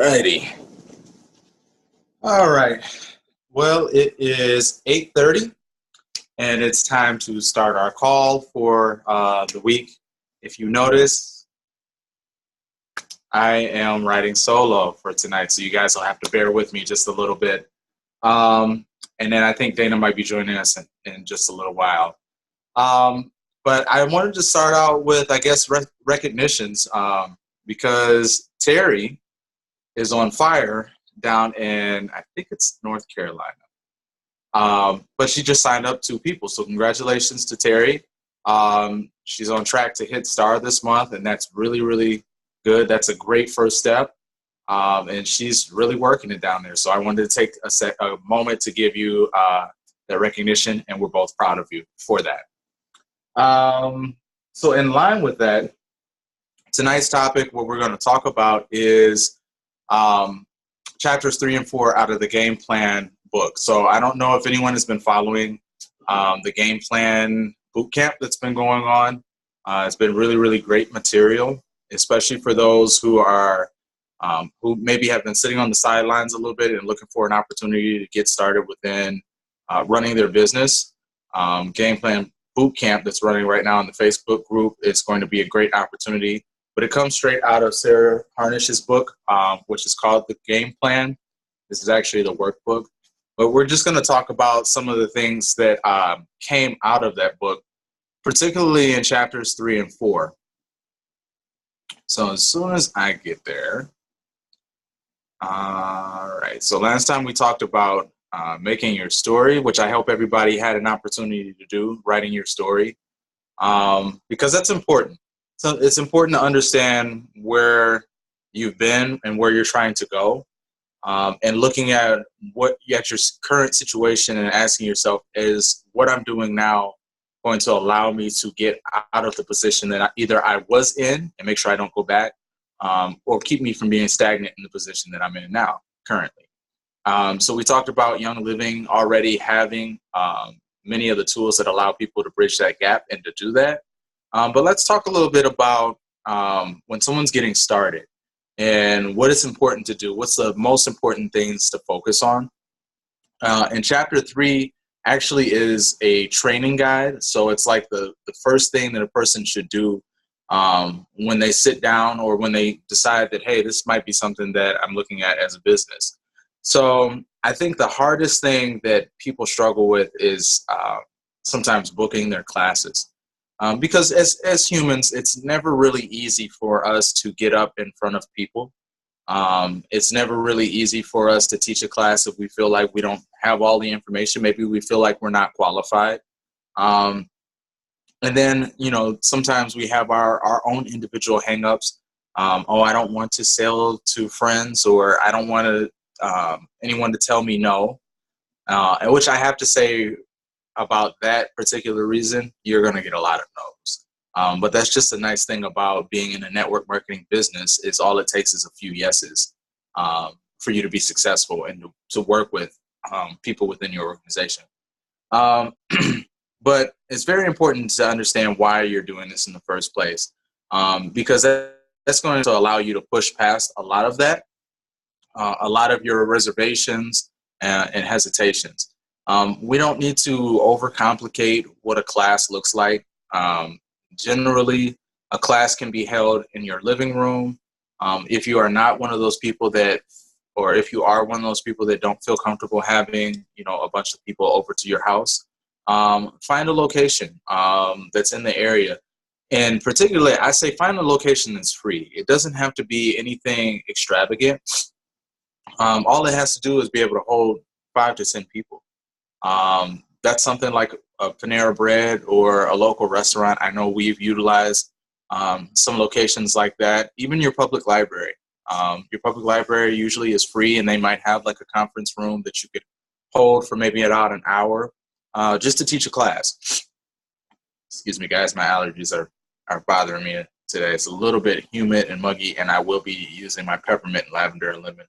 righty. All right. Well, it is 8:30, and it's time to start our call for the week. If you notice, I am writing solo for tonight, so you guys will have to bear with me just a little bit. And then I think Dana might be joining us in just a little while. But I wanted to start out with, I guess, recognitions, because Terry is on fire down in, I think it's North Carolina. But she just signed up 2 people. So congratulations to Terry. She's on track to hit star this month, and that's really, really good. That's a great first step. And she's really working it down there. So I wanted to take a moment to give you that recognition, and we're both proud of you for that. So in line with that, tonight's topic, what we're going to talk about is chapters 3 and 4 out of the Game Plan book. So I don't know if anyone has been following the Game Plan boot camp that's been going on. It's been really, really great material, especially for those who are who maybe have been sitting on the sidelines a little bit and looking for an opportunity to get started within running their business. Game Plan boot camp that's running right now in the Facebook group is going to be a great opportunity. But it comes straight out of Sarah Harnish's book, which is called The Game Plan. This is actually the workbook. But we're just going to talk about some of the things that came out of that book, particularly in chapters 3 and 4. So as soon as I get there. All right. So last time we talked about making your story, which I hope everybody had an opportunity to do, writing your story, because that's important. So it's important to understand where you've been and where you're trying to go, and looking at your current situation and asking yourself, is what I'm doing now going to allow me to get out of the position that either I was in and make sure I don't go back, or keep me from being stagnant in the position that I'm in now, currently. So we talked about Young Living already having many of the tools that allow people to bridge that gap and to do that. But let's talk a little bit about when someone's getting started and what is important to do. What's the most important things to focus on? And chapter 3 actually is a training guide. So it's like the first thing that a person should do when they sit down or when they decide that, hey, this might be something that I'm looking at as a business. So I think the hardest thing that people struggle with is sometimes booking their classes. Because as humans, it's never really easy for us to get up in front of people. It's never really easy for us to teach a class if we feel like we don't have all the information. Maybe we feel like we're not qualified. And then, sometimes we have our own individual hangups. I don't want to sell to friends, or I don't want anyone to tell me no. And which I have to say, about that particular reason, you're going to get a lot of no's. But that's just a nice thing about being in a network marketing business, is all it takes is a few yeses for you to be successful and to work with people within your organization. But it's very important to understand why you're doing this in the first place, because that's going to allow you to push past a lot of that, a lot of your reservations and hesitations. We don't need to overcomplicate what a class looks like. Generally, a class can be held in your living room. If you are not one of those people or if you are one of those people that don't feel comfortable having, a bunch of people over to your house, find a location that's in the area. And particularly, I say find a location that's free. It doesn't have to be anything extravagant. All it has to do is be able to hold 5 to 10 people. That's something like a Panera Bread or a local restaurant. I know we've utilized some locations like that. Even your public library. Your public library usually is free, and they might have like a conference room that you could hold for maybe about an hour just to teach a class. Excuse me, guys. My allergies are bothering me today. It's a little bit humid and muggy, and I will be using my peppermint, lavender, and lemon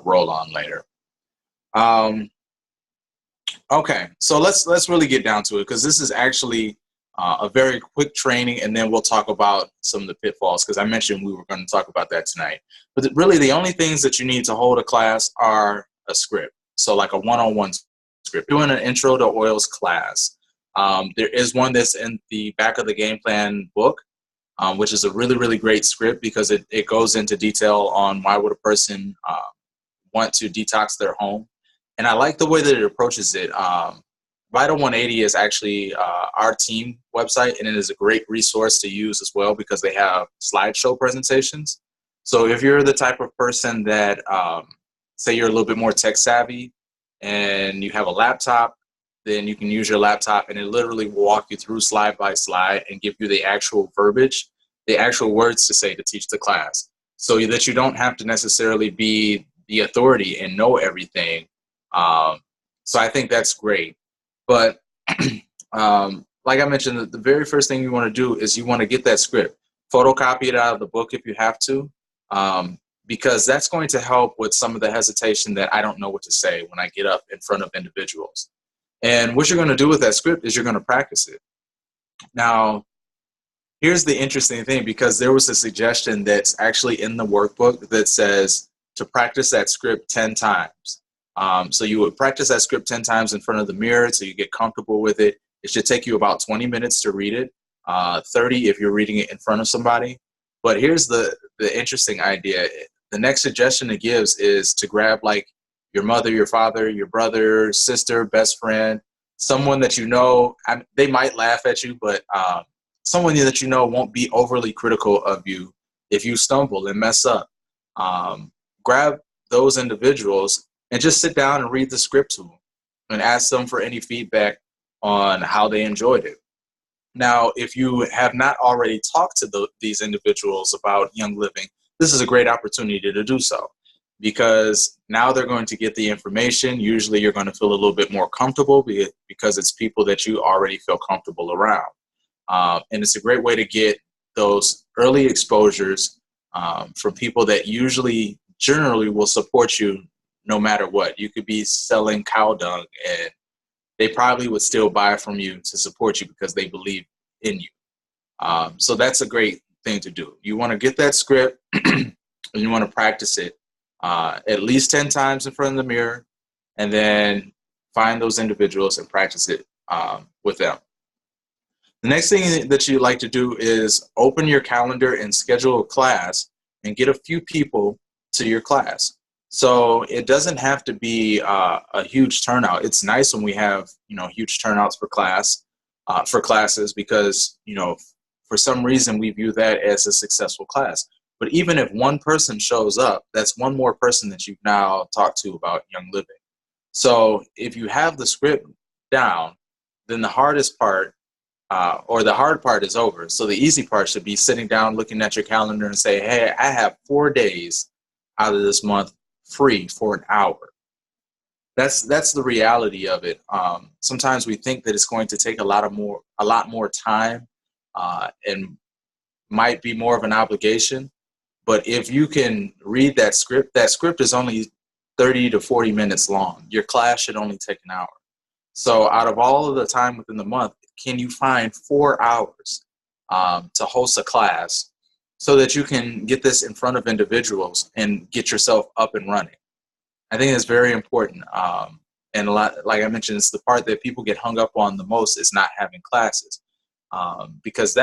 roll-on later. Okay, so let's really get down to it, because this is actually a very quick training, and then we'll talk about some of the pitfalls, because I mentioned we were going to talk about that tonight. But really, the only things that you need to hold a class are a script. So like a one-on-one script. Doing an intro to oils class. There is one that's in the back of the game plan book, which is a really, really great script, because it goes into detail on why would a person want to detox their home. And I like the way that it approaches it. Vital 180 is actually our team website, and it is a great resource to use as well, because they have slideshow presentations. So if you're the type of person that, say you're a little bit more tech savvy and you have a laptop, then you can use your laptop, and it literally will walk you through slide by slide and give you the actual verbiage, the actual words to say to teach the class, so that you don't have to necessarily be the authority and know everything. So I think that's great. But like I mentioned, the very first thing you want to do is you want to get that script, photocopy it out of the book if you have to, because that's going to help with some of the hesitation that I don't know what to say when I get up in front of individuals. And what you're going to do with that script is you're going to practice it. Now, here's the interesting thing, because there was a suggestion that's actually in the workbook that says to practice that script 10 times. So you would practice that script 10 times in front of the mirror so you get comfortable with it. It should take you about 20 minutes to read it, 30 if you're reading it in front of somebody. But here's the interesting idea. The next suggestion it gives is to grab like your mother, your father, your brother, sister, best friend, someone that you know, they might laugh at you, but someone that you know won't be overly critical of you if you stumble and mess up. Grab those individuals and just sit down and read the script to them and ask them for any feedback on how they enjoyed it. Now, if you have not already talked to these individuals about Young Living, this is a great opportunity to do so, because now they're going to get the information. Usually you're going to feel a little bit more comfortable because it's people that you already feel comfortable around. And it's a great way to get those early exposures from people that generally will support you no matter what. You could be selling cow dung and they probably would still buy from you to support you because they believe in you. So that's a great thing to do. You want to get that script and you want to practice it at least 10 times in front of the mirror, and then find those individuals and practice it with them. The next thing that you like to do is open your calendar and schedule a class and get a few people to your class. So it doesn't have to be a huge turnout. It's nice when we have, huge turnouts for classes, because, for some reason we view that as a successful class. But even if one person shows up, that's one more person that you've now talked to about Young Living. So if you have the script down, then the hardest part, or the hard part is over. So the easy part should be sitting down, looking at your calendar and say, hey, I have 4 days out of this month free for an hour. That's the reality of it. Sometimes we think that it's going to take a lot more time and might be more of an obligation. But if you can read that script is only 30 to 40 minutes long. Your class should only take an hour. So out of all of the time within the month, can you find 4 hours to host a class so that you can get this in front of individuals and get yourself up and running? I think it's very important. And a lot, like I mentioned, it's the part that people get hung up on the most is not having classes. Because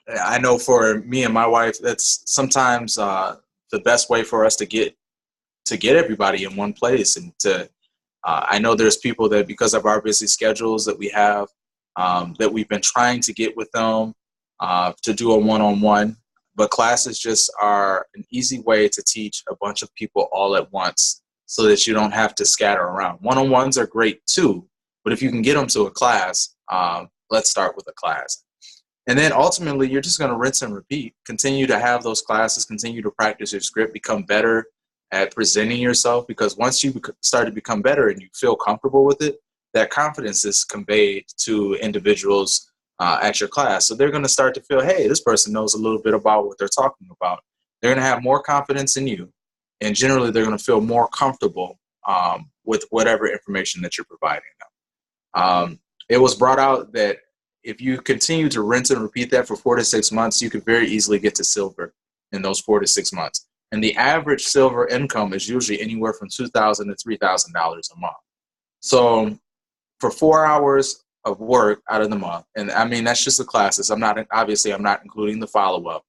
I know for me and my wife, that's sometimes the best way for us to get everybody in one place. And I know there's people that, because of our busy schedules that we have, that we've been trying to get with them to do a one-on-one, but classes just are an easy way to teach a bunch of people all at once so that you don't have to scatter around. One-on-ones are great too, but if you can get them to a class, let's start with a class. And then ultimately, you're just going to rinse and repeat. Continue to have those classes, continue to practice your script, become better at presenting yourself, because once you start to become better and you feel comfortable with it, that confidence is conveyed to individuals at your class. So they're going to start to feel, hey, this person knows a little bit about what they're talking about. They're going to have more confidence in you. And generally, they're going to feel more comfortable with whatever information that you're providing them. It was brought out that if you continue to rinse and repeat that for 4 to 6 months, you could very easily get to silver in those 4 to 6 months. And the average silver income is usually anywhere from $2,000 to $3,000 a month. So for 4 hours of work out of the month, and I mean, that's just the classes. I'm not including the follow-up.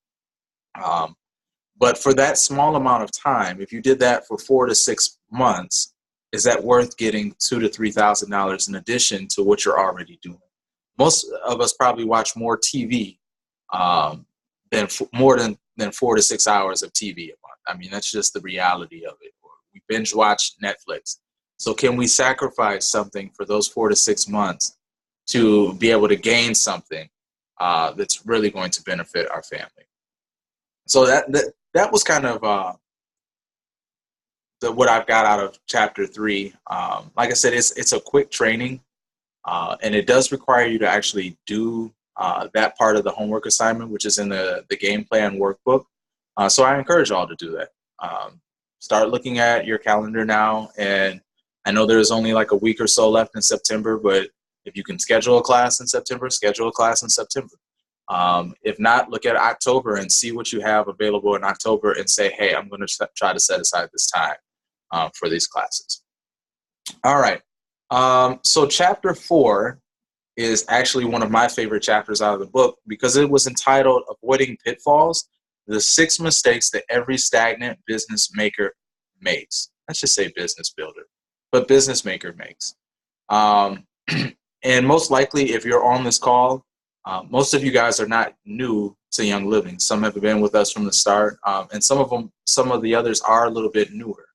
But for that small amount of time, if you did that for 4 to 6 months, is that worth getting $2,000 to $3,000 in addition to what you're already doing? Most of us probably watch more TV than 4 to 6 hours of TV a month. I mean, that's just the reality of it. Or we binge watch Netflix. So can we sacrifice something for those 4 to 6 months to be able to gain something that's really going to benefit our family? So that was kind of what I've got out of chapter 3. Like I said, it's a quick training, and it does require you to actually do that part of the homework assignment, which is in the game plan workbook. So I encourage y'all to do that. Start looking at your calendar now, and I know there's only like a week or so left in September, but if you can schedule a class in September, schedule a class in September. If not, look at October and see what you have available in October and say, hey, I'm going to try to set aside this time for these classes. All right. So chapter 4 is actually one of my favorite chapters out of the book because it was entitled Avoiding Pitfalls, the 6 Mistakes that Every Stagnant Business Maker Makes. Let's just say business builder, but business maker makes. And most likely, if you're on this call, most of you guys are not new to Young Living. Some have been with us from the start, and some of the others are a little bit newer.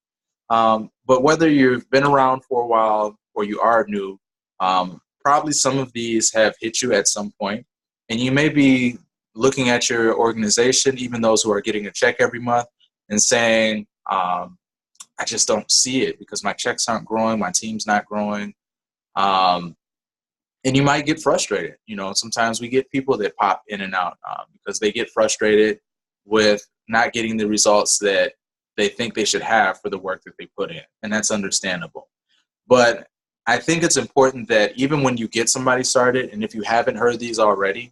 But whether you've been around for a while or you are new, probably some of these have hit you at some point, and you may be looking at your organization, even those who are getting a check every month, and saying, I just don't see it because my checks aren't growing, my team's not growing. And you might get frustrated. You know, sometimes we get people that pop in and out because they get frustrated with not getting the results that they think they should have for the work that they put in. And that's understandable. But I think it's important that even when you get somebody started, and if you haven't heard these already,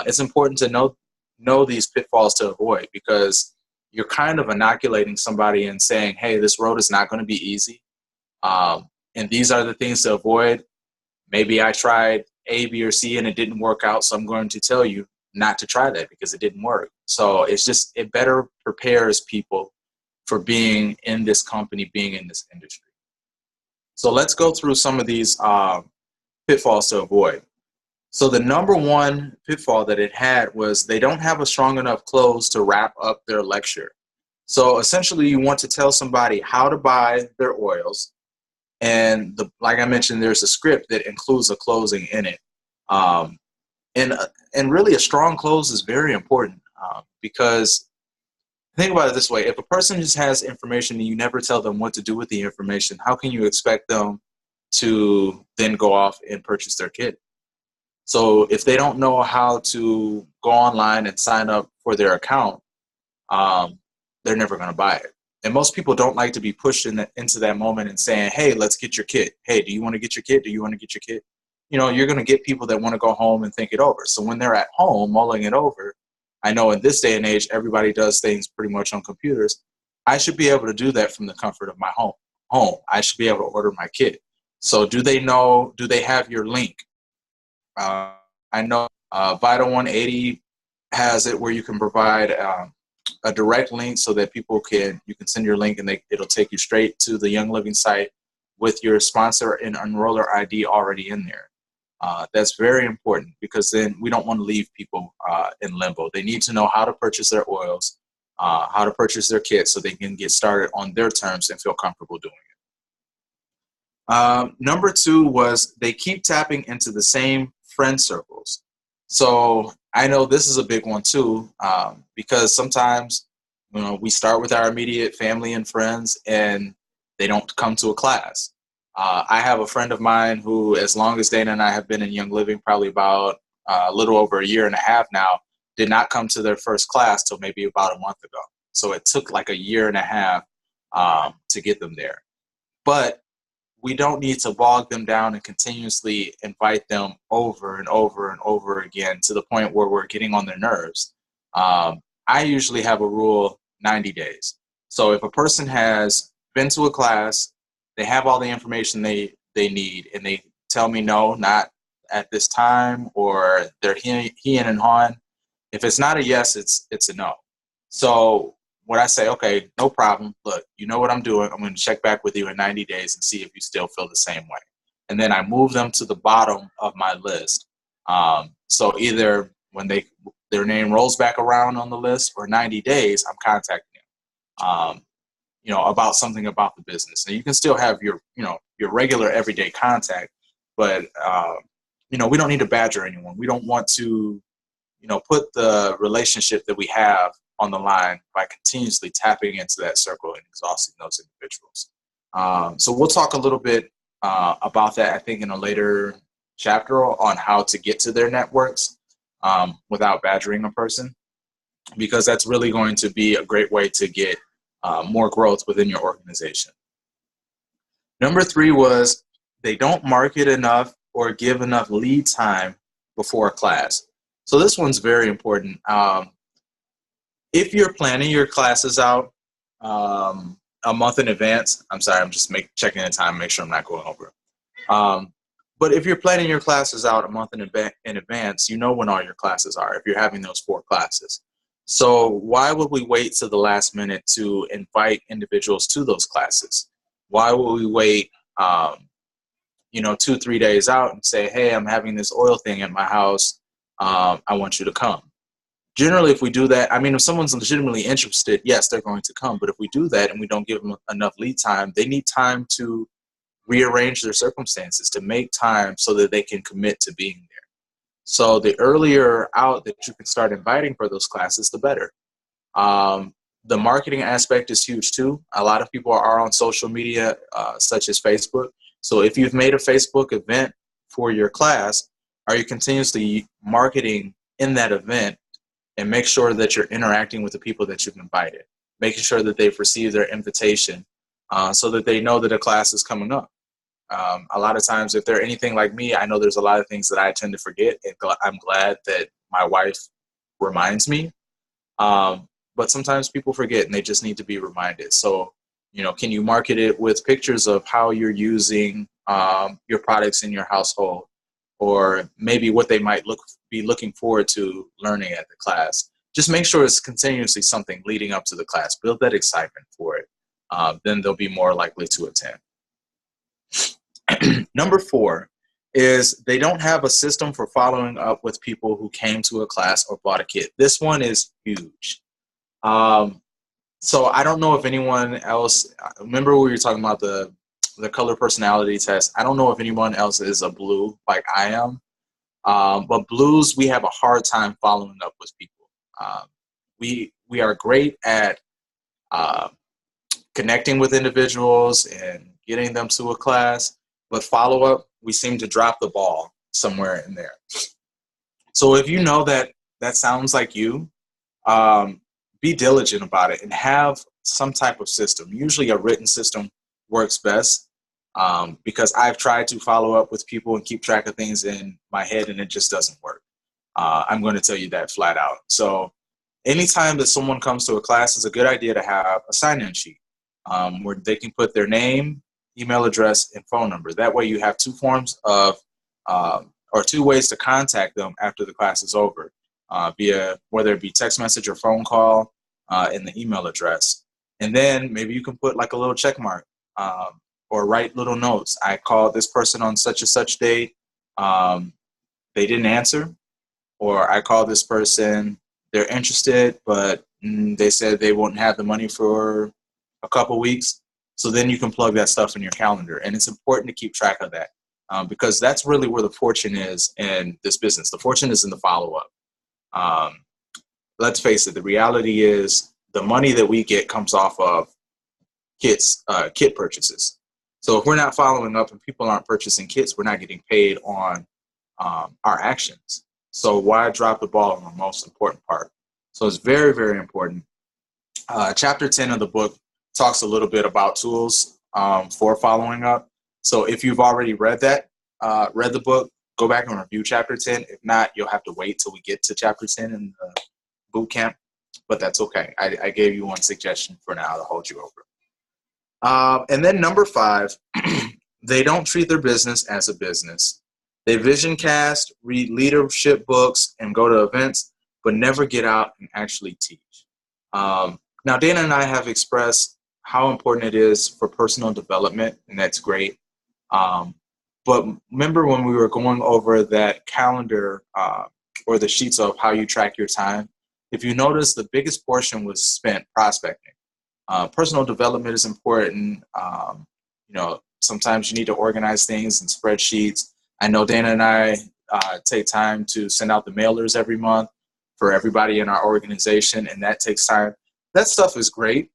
it's important to know these pitfalls to avoid, because you're kind of inoculating somebody and saying, hey, this road is not going to be easy. And these are the things to avoid. Maybe I tried A, B, or C and it didn't work out, so I'm going to tell you not to try that because it didn't work. So it better prepares people for being in this company, being in this industry. So let's go through some of these pitfalls to avoid. So the number one pitfall that it had was they don't have a strong enough close to wrap up their lecture. So essentially you want to tell somebody how to buy their oils. And like I mentioned, there's a script that includes a closing in it. And really a strong close is very important because think about it this way. If a person just has information and you never tell them what to do with the information, how can you expect them to then go off and purchase their kit? So if they don't know how to go online and sign up for their account, they're never going to buy it. And most people don't like to be pushed into that moment and saying, hey, let's get your kit. Hey, do you want to get your kit? Do you want to get your kit? You know, you're going to get people that want to go home and think it over. So when they're at home mulling it over, I know in this day and age, everybody does things pretty much on computers. I should be able to do that from the comfort of my home. I should be able to order my kit. So do they have your link? I know Vital 180 has it where you can provide a direct link so that you can send your link and it'll take you straight to the Young Living site with your sponsor and enroller ID already in there. That's very important because then we don't want to leave people in limbo. They need to know how to purchase their oils, how to purchase their kit so they can get started on their terms and feel comfortable doing it. Number 2 was they keep tapping into the same friend circles. So I know this is a big one too, because sometimes, you know, we start with our immediate family and friends and they don't come to a class. I have a friend of mine who, as long as Dana and I have been in Young Living, probably about a little over a year and a half now, did not come to their first class till maybe about a month ago. So it took like a year and a half to get them there. But we don't need to bog them down and continuously invite them over and over and over again to the point where we're getting on their nerves. I usually have a rule, 90 days. So if a person has been to a class, they have all the information they need, and they tell me no, not at this time, or they're he and hawing. If it's not a yes, it's a no. So when I say, okay, no problem, look, you know what I'm doing. I'm going to check back with you in 90 days and see if you still feel the same way. And then I move them to the bottom of my list. So either when their name rolls back around on the list, or 90 days, I'm contacting them, about something about the business. And you can still have your regular everyday contact, but we don't need to badger anyone. We don't want to, put the relationship that we have on the line by continuously tapping into that circle and exhausting those individuals. So we'll talk a little bit about that, I think, in a later chapter on how to get to their networks without badgering a person, because that's really going to be a great way to get more growth within your organization. Number 3 was they don't market enough or give enough lead time before a class. So this one's very important. If you're planning your classes out a month in advance, I'm sorry, I'm just checking the time, make sure I'm not going over. But if you're planning your classes out a month in advance, you know when all your classes are, if you're having those 4 classes. So why would we wait to the last minute to invite individuals to those classes? Why would we wait 2-3 days out and say, hey, I'm having this oil thing at my house, I want you to come? Generally, if we do that, if someone's legitimately interested, yes, they're going to come. But if we do that and we don't give them enough lead time, they need time to rearrange their circumstances, to make time so that they can commit to being there. So the earlier out that you can start inviting for those classes, the better. The marketing aspect is huge too. A lot of people are on social media, such as Facebook. So if you've made a Facebook event for your class, are you continuously marketing in that event? And make sure that you're interacting with the people that you've invited, making sure that they've received their invitation so that they know that a class is coming up. A lot of times, if they're anything like me, I know there's a lot of things that I tend to forget, and I'm glad that my wife reminds me. But sometimes people forget, and they just need to be reminded. So, can you market it with pictures of how you're using your products in your household? Or maybe what they might be looking forward to learning at the class. Just make sure it's continuously something leading up to the class. Build that excitement for it. Then they'll be more likely to attend. Number 4 is they don't have a system for following up with people who came to a class or bought a kit. This one is huge. So I don't know if anyone else, remember we were talking about the color personality test. I don't know if anyone else is a blue like I am, but blues, we have a hard time following up with people. We are great at connecting with individuals and getting them to a class, but follow-up, we seem to drop the ball somewhere in there. So if you know that sounds like you, be diligent about it and have some type of system. Usually a written system works best because I've tried to follow up with people and keep track of things in my head, and it just doesn't work. I'm going to tell you that flat out. So anytime that someone comes to a class, it's a good idea to have a sign-in sheet where they can put their name, email address, and phone number. That way you have 2 forms of or 2 ways to contact them after the class is over, via whether it be text message or phone call, and the email address. And then maybe you can put like a little check mark or write little notes. I called this person on such and such date. They didn't answer. Or I called this person, they're interested, but they said they won't have the money for a couple weeks. So then you can plug that stuff in your calendar. And it's important to keep track of that because that's really where the fortune is in this business. The fortune is in the follow-up. Let's face it, the reality is the money that we get comes off of kit purchases. So if we're not following up and people aren't purchasing kits, we're not getting paid on our actions. So why drop the ball on the most important part? So it's very, very important. Chapter 10 of the book talks a little bit about tools for following up. So if you've already read the book, go back and review chapter 10. If not, you'll have to wait till we get to chapter 10 in the boot camp, but that's okay. I gave you one suggestion for now to hold you over. And then number 5, they don't treat their business as a business. They vision cast, read leadership books, and go to events, but never get out and actually teach. Now, Dana and I have expressed how important it is for personal development, and that's great. But remember when we were going over that calendar or the sheets of how you track your time, if you notice, the biggest portion was spent prospecting. Personal development is important. Sometimes you need to organize things in spreadsheets. I know Dana and I take time to send out the mailers every month for everybody in our organization, and that takes time. That stuff is great,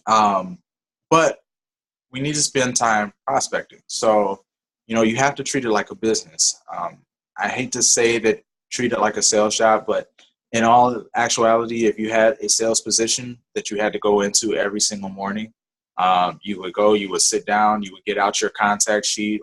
but we need to spend time prospecting. So, you have to treat it like a business. I hate to say that treat it like a sales job, but in all actuality, if you had a sales position that you had to go into every single morning, you would sit down, you would get out your contact sheet,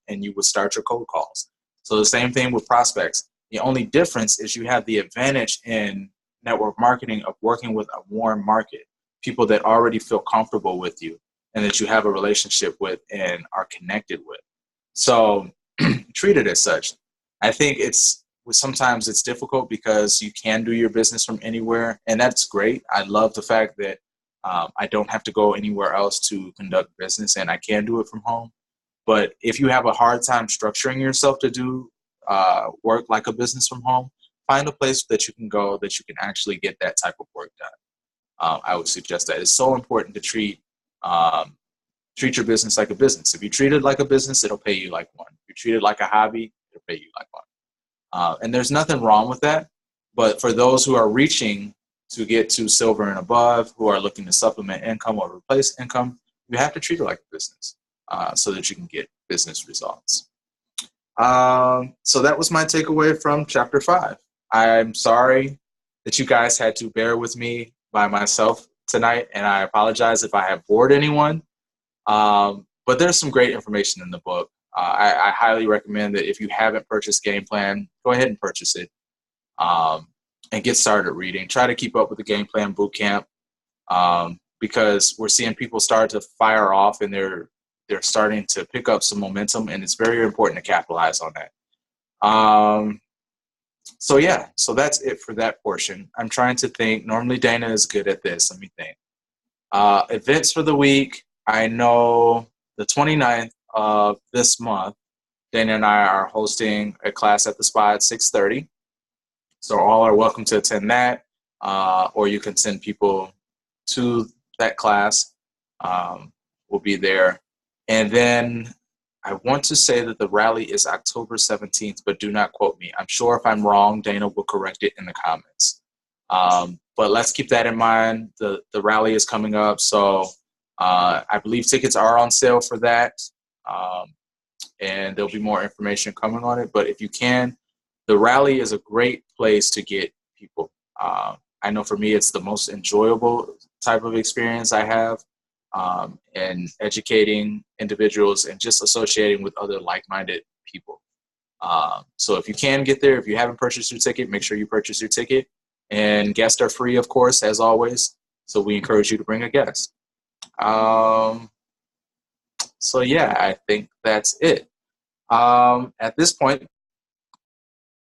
and you would start your cold calls. So the same thing with prospects. The only difference is you have the advantage in network marketing of working with a warm market, people that already feel comfortable with you and that you have a relationship with and are connected with. So treat it as such. I think sometimes it's difficult because you can do your business from anywhere, and that's great. I love the fact that I don't have to go anywhere else to conduct business, and I can do it from home. But if you have a hard time structuring yourself to do work like a business from home, find a place that you can go that you can actually get that type of work done. I would suggest that. It's so important to treat your business like a business. If you treat it like a business, it'll pay you like one. If you treat it like a hobby, it'll pay you like one. And there's nothing wrong with that. But for those who are reaching to get to silver and above, who are looking to supplement income or replace income, you have to treat it like a business so that you can get business results. So that was my takeaway from chapter 5. I'm sorry that you guys had to bear with me by myself tonight, and I apologize if I have bored anyone. But there's some great information in the book. I highly recommend that if you haven't purchased Gameplan, go ahead and purchase it and get started reading. Try to keep up with the Gameplan Bootcamp because we're seeing people start to fire off and they're starting to pick up some momentum, and it's very important to capitalize on that. So that's it for that portion. I'm trying to think. Normally Dana is good at this. Let me think. Events for the week. I know the 29th of this month, Dana and I are hosting a class at the spa at 6:30. So all are welcome to attend that, or you can send people to that class. We'll be there. And then I want to say that the rally is October 17th, but do not quote me. I'm sure if I'm wrong, Dana will correct it in the comments. But let's keep that in mind. The rally is coming up, so I believe tickets are on sale for that, and there'll be more information coming on it. But if you can, the rally is a great place to get people. I know for me, it's the most enjoyable type of experience I have, and educating individuals and just associating with other like-minded people. So if you can get there, if you haven't purchased your ticket, make sure you purchase your ticket. And guests are free, of course, as always. So we encourage you to bring a guest. So yeah, I think that's it. At this point,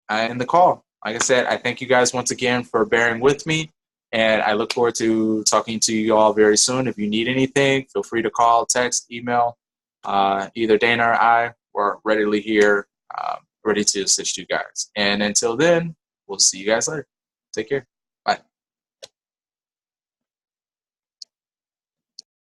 I end the call. Like I said, I thank you guys once again for bearing with me, and I look forward to talking to you all very soon. If you need anything, feel free to call, text, email. Either Dana or I are readily here, ready to assist you guys. And until then, we'll see you guys later. Take care.